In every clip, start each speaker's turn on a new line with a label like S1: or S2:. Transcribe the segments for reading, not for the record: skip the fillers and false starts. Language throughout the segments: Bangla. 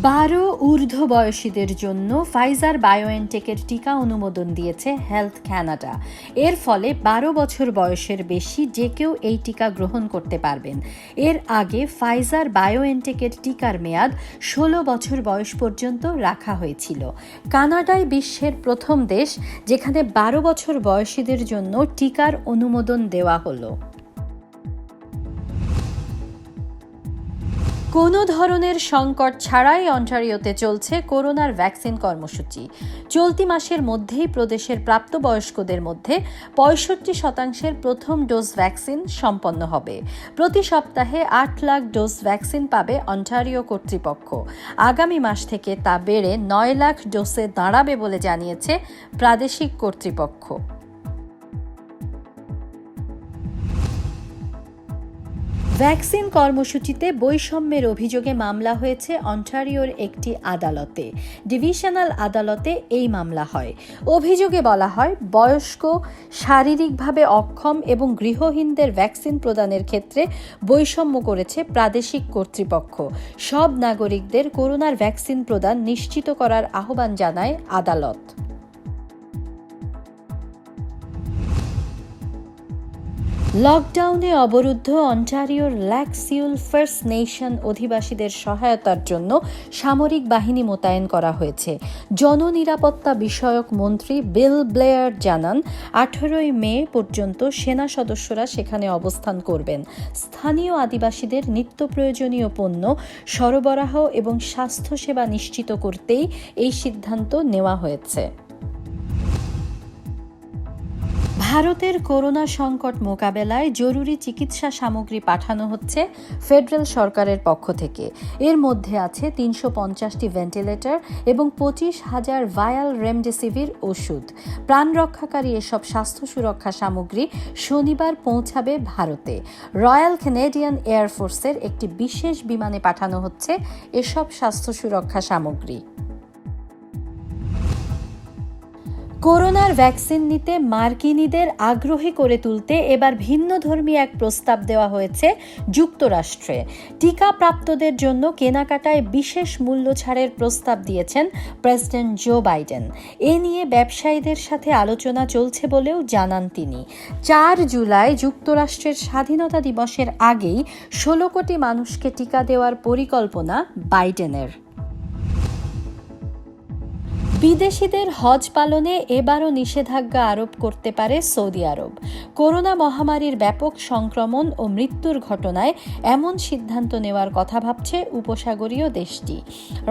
S1: 12 ঊর্ধ্ব বয়সীদের জন্য ফাইজার বায়োএনটেকের টিকা অনুমোদন দিয়েছে হেলথ ক্যানাডা। এর ফলে 12 বছর বয়সের বেশি যে কেউ এই টিকা গ্রহণ করতে পারবেন। এর আগে ফাইজার বায়োএনটেকের টিকার মেয়াদ 16 বছর বয়স পর্যন্ত রাখা হয়েছিল। কানাডাই বিশ্বের প্রথম দেশ যেখানে 12 বছর বয়সীদের জন্য টিকার অনুমোদন দেওয়া হলো। কোনো ধরনের সংকট ছাড়াই অন্টারিওতে চলছে করোনার ভ্যাকসিন কর্মসূচি। চলতি মাসের মধ্যেই প্রদেশের প্রাপ্তবয়স্কদের মধ্যে 65% প্রথম ডোজ ভ্যাকসিন সম্পন্ন হবে। প্রতি সপ্তাহে 8 লাখ ডোজ ভ্যাকসিন পাবে অন্টারিও কর্তৃপক্ষ। আগামী মাস থেকে তা বেড়ে 9 লাখ ডোজে দাঁড়াবে বলে জানিয়েছে প্রাদেশিক কর্তৃপক্ষ। ভ্যাকসিন কর্মসূচিতে বৈষম্যের অভিযোগে মামলা হয়েছে অন্টারিওর একটি আদালতে। ডিভিশনাল আদালতে এই মামলা হয়। অভিযোগে বলা হয়, বয়স্ক, শারীরিকভাবে অক্ষম এবং গৃহহীনদের ভ্যাকসিন প্রদানের ক্ষেত্রে বৈষম্য করেছে প্রাদেশিক কর্তৃপক্ষ। সব নাগরিকদের করোনার ভ্যাকসিন প্রদান নিশ্চিত করার আহ্বান জানায় আদালত। লকডাউনে অবরুদ্ধ অন্টারিওর ল্যাক সিউল ফার্স্ট নেশন অধিবাসীদের সহায়তার জন্য সামরিক বাহিনী মোতায়েন করা হয়েছে। জননিরাপত্তা বিষয়ক মন্ত্রী বিল ব্লেয়ার জানান, 18 মে পর্যন্ত সেনা সদস্যরা সেখানে অবস্থান করবেন। স্থানীয় আদিবাসীদের নিত্য প্রয়োজনীয় পণ্য সরবরাহ এবং স্বাস্থ্যসেবা নিশ্চিত করতেই এই সিদ্ধান্ত নেওয়া হয়েছে। ভারতের করোনা সংকট মোকাবেলায় জরুরি চিকিৎসা সামগ্রী পাঠানো হচ্ছে ফেডারেল সরকারের পক্ষ থেকে। এর মধ্যে আছে 350টি ভেন্টিলেটর এবং 25,000 ভায়াল রেমডেসিভির ওষুধ। প্রাণ রক্ষাকারী এসব স্বাস্থ্য সুরক্ষা সামগ্রী শনিবার পৌঁছাবে ভারতে। রয়্যাল কানাডিয়ান এয়ারফোর্সের একটি বিশেষ বিমানে পাঠানো হচ্ছে এসব স্বাস্থ্য সুরক্ষা সামগ্রী। করোনার ভ্যাকসিন নিতে মার্কিনীদের আগ্রহী করে তুলতে এবার ভিন্নধর্মী এক প্রস্তাব দেওয়া হয়েছে যুক্তরাষ্ট্রে। টিকাপ্রাপ্তদের জন্য কেনাকাটায় বিশেষ মূল্য ছাড়ের প্রস্তাব দিয়েছেন প্রেসিডেন্ট জো বাইডেন। এ নিয়ে ব্যবসায়ীদের সাথে আলোচনা চলছে বলেও জানান তিনি। 4 জুলাই যুক্তরাষ্ট্রের স্বাধীনতা দিবসের আগেই 16 কোটি মানুষকে টিকা দেওয়ার পরিকল্পনা বাইডেনের। বিদেশিদের হজ পালনে এবারও নিষেধাজ্ঞা আরোপ করতে পারে সৌদি আরব। করোনা মহামারীর ব্যাপক সংক্রমণ ও মৃত্যুর ঘটনায় এমন সিদ্ধান্ত নেওয়ার কথা ভাবছে উপসাগরীয় দেশটি।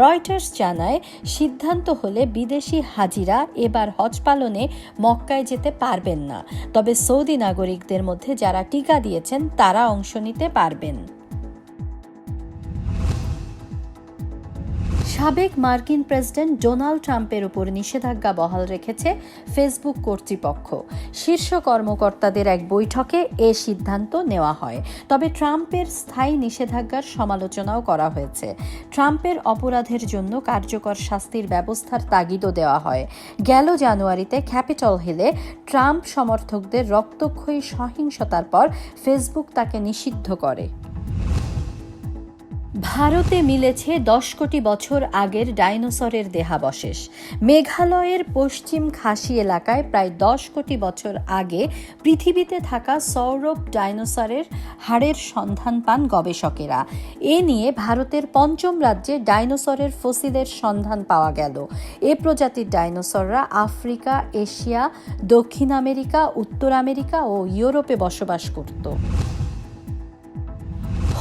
S1: রয়টার্স জানায়, সিদ্ধান্ত হলে বিদেশি হাজিরা এবার হজ পালনে মক্কায় যেতে পারবেন না। তবে সৌদি নাগরিকদের মধ্যে যারা টিকা দিয়েছেন তারা অংশ নিতে পারবেন। সাবেক মার্কিন প্রেসিডেন্ট ডোনাল্ড ট্রাম্পের উপর নিষেধাজ্ঞা বহাল রেখেছে ফেসবুক কর্তৃপক্ষ। শীর্ষ কর্মকর্তাদের এক বৈঠকে এ সিদ্ধান্ত নেওয়া হয়। তবে ট্রাম্পের স্থায়ী নিষেধাজ্ঞার সমালোচনাও করা হয়েছে। ট্রাম্পের অপরাধের জন্য কার্যকর শাস্তির ব্যবস্থার তাগিদও দেওয়া হয়। গেল জানুয়ারিতে ক্যাপিটল হিলে ট্রাম্প সমর্থকদের রক্তক্ষয়ী সহিংসতার পর ফেসবুক তাকে নিষিদ্ধ করে। ভারতে মিলেছে 10 কোটি বছর আগের ডাইনোসরের দেহাবশেষ। মেঘালয়ের পশ্চিম খাসি এলাকায় প্রায় 10 কোটি বছর আগে পৃথিবীতে থাকা সৌরভ ডাইনোসরের হাড়ের সন্ধান পান গবেষকেরা। এ নিয়ে ভারতের 5ম রাজ্যে ডাইনোসরের ফসিলের সন্ধান পাওয়া গেল। এ প্রজাতির ডাইনোসররা আফ্রিকা, এশিয়া, দক্ষিণ আমেরিকা, উত্তর আমেরিকা ও ইউরোপে বসবাস করত।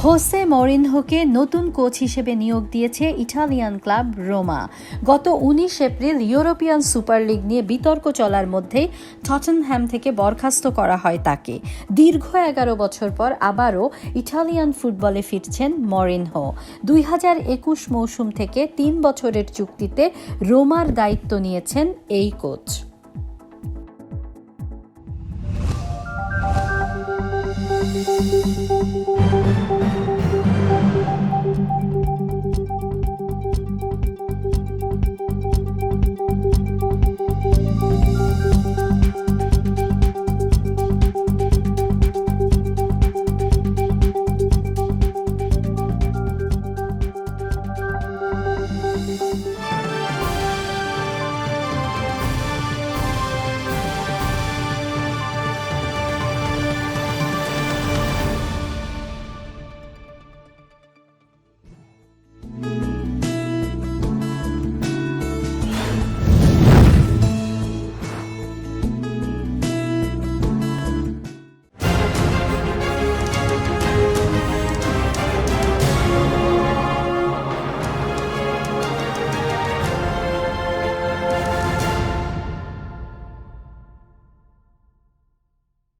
S1: হোসে মরিনহোকে নতুন কোচ হিসেবে নিয়োগ দিয়েছে ইটালিয়ান ক্লাব রোমা। গত 19 এপ্রিল ইউরোপিয়ান সুপার লিগ নিয়ে বিতর্ক চলার মধ্যেই টটেনহ্যাম থেকে বরখাস্ত করা হয় তাকে। দীর্ঘ 11 বছর পর আবারও ইটালিয়ান ফুটবলে ফিরছেন মরিনহো। 2021 মৌসুম থেকে 3 বছরের চুক্তিতে রোমার দায়িত্ব নিয়েছেন এই কোচ।